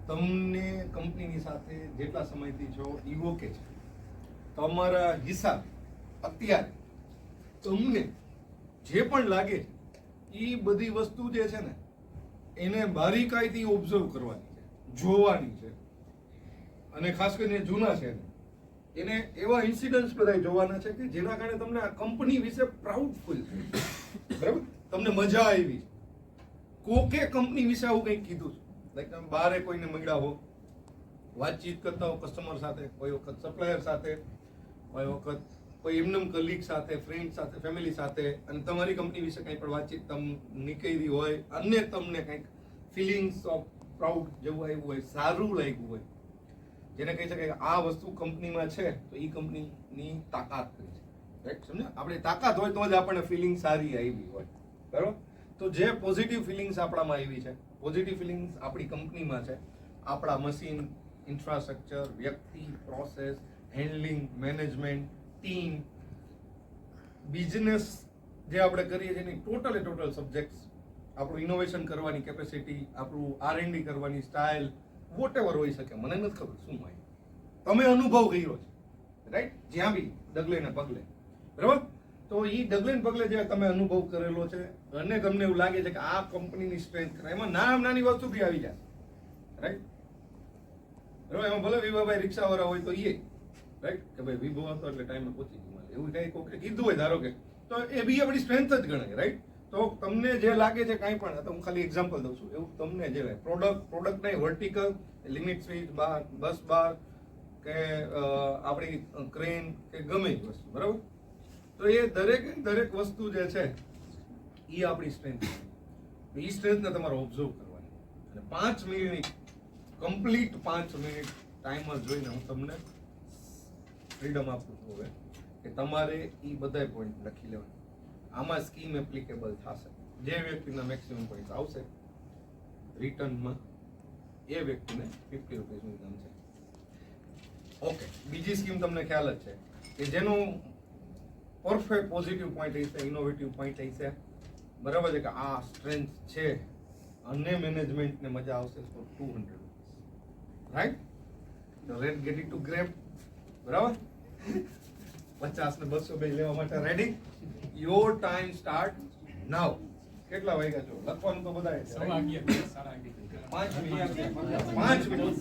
તમને કંપનીની સાથે જેટલા સમયથી છો એ ઓકે છે, તમારા હિસાબ અત્યારે તમને જે પણ લાગે એ બધી વસ્તુ જે છે ને એને બારીકાઈથી ઓબ્ઝર્વ કરવાની છે, જોવાની છે. અને ખાસ કરીને જૂના છે એને એવા ઇન્સિડન્ટ્સ બધા જોવાના છે કે જેના કારણે તમને આ કંપની વિશે પ્રાઉડ ફીલ થાય. બરાબર, તમને મજા આવી. કોકે કંપની વિશે આવું કંઈક કીધું છે, લાઈક તમે બહારે કોઈને મળ્યા હો, વાતચીત કરતા હો કસ્ટમર સાથે, કોઈ વખત સપ્લાયર સાથે, કોઈ વખત કોઈ એમનેમ કલીગ સાથે, ફ્રેન્ડ સાથે, ફેમિલી સાથે, અને તમારી કંપની વિશે કંઈ પણ વાતચીત તમને નીકળી હોય અને તમને કંઈક ફિલિંગ્સ ઓફ પ્રાઉડ જેવું આવ્યું હોય, સારું લાગ્યું હોય, જેને કહી શકાય કે આ વસ્તુ કંપનીમાં છે તો એ કંપનીની તાકાત કરી છે. રાઈટ, સમજ્યા? આપણી તાકાત હોય તો જ આપણને ફિલિંગ સારી આવી હોય. બરાબર, તો જે પોઝિટિવ ફિલિંગ્સ આપણામાં આવી છે, પોઝિટિવ ફિલિંગ્સ આપણી કંપનીમાં છે, આપણા મશીન, ઇન્ફ્રાસ્ટ્રક્ચર, વ્યક્તિ, process, handling, management, team, business જે આપણે કરીએ છીએ એની ટોટલ સબ્જેક્ટ્સ, આપણું ઇનોવેશન કરવાની કેપેસિટી, આપણું R&D કરવાની સ્ટાઇલ, વોટ એવર હોઈ શકે, મને નથી ખબર શું હોય, તમે અનુભવ કર્યો છે. રાઈટ, જ્યાં બી ડગલે ને પગલે. બરાબર, તો એ ડગલે ને પગલે જે તમે અનુભવ કરેલો છે અને તમને એવું લાગે છે કે આ કંપનીની સ્ટ્રેન્થ, એમાં નાની વસ્તુ બી આવી જાય. રાઈટ, બરાબર, એમાં ભલે વિભાભાઈ રિક્ષાવાળા હોય તો એ રાઈટ કે ભાઈ વિભો હતો એટલે ટાઈમે પહોંચી ગયું, એવું કઈ કોકે કીધું હોય ધારો કે, તો એ બી આપણી સ્ટ્રેન્થ જ ગણાય. રાઈટ, તો તમને જે લાગે છે કાંઈ પણ, તો હું ખાલી એક્ઝામ્પલ દઉં છું, એવું તમને જે પ્રોડક્ટ નહીં, વર્ટિકલ, લિમિટ સ્વિચ બાર, બસ બાર, કે આપણી ક્રેન, કે ગમે એ વસ્તુ. બરાબર, તો એ દરેક વસ્તુ જે છે એ આપણી સ્ટ્રેન્થ છે. એ સ્ટ્રેન્થને તમારે ઓબ્ઝર્વ કરવાની, અને 5 મિનિટ કમ્પ્લીટ 5 મિનિટ ટાઈમર જોઈને હું તમને ફ્રીડમ આપું છું હવે કે તમારે એ બધા પોઈન્ટ લખી લેવાના. આમાં સ્કીમ એપ્લિકેબલ થશે. જે વ્યક્તિના મેક્સિમમ પોઈન્ટ આવશે રિટર્નમાં એ વ્યક્તિને 50 રૂપિયાનું ઇનામ છે. ઓકે, બીજી સ્કીમ તમને ખ્યાલ જ છે કે જેનું પરફેક્ટ પોઝિટિવ પોઈન્ટ હશે, ઇનોવેટિવ પોઈન્ટ હશે. બરાબર છે કે આ સ્ટ્રેન્થ છે અને મેનેજમેન્ટને મજા આવશે, તો 200 રૂપીસ. રાઈટ, તો let get it to grab. બરાબર, 50 ને 200 બે લેવા માટે ready? Your time start now. કેટલા વાગ્યા છો લખવાનું તો બધાય છે. 11:30 5 મિનિટ.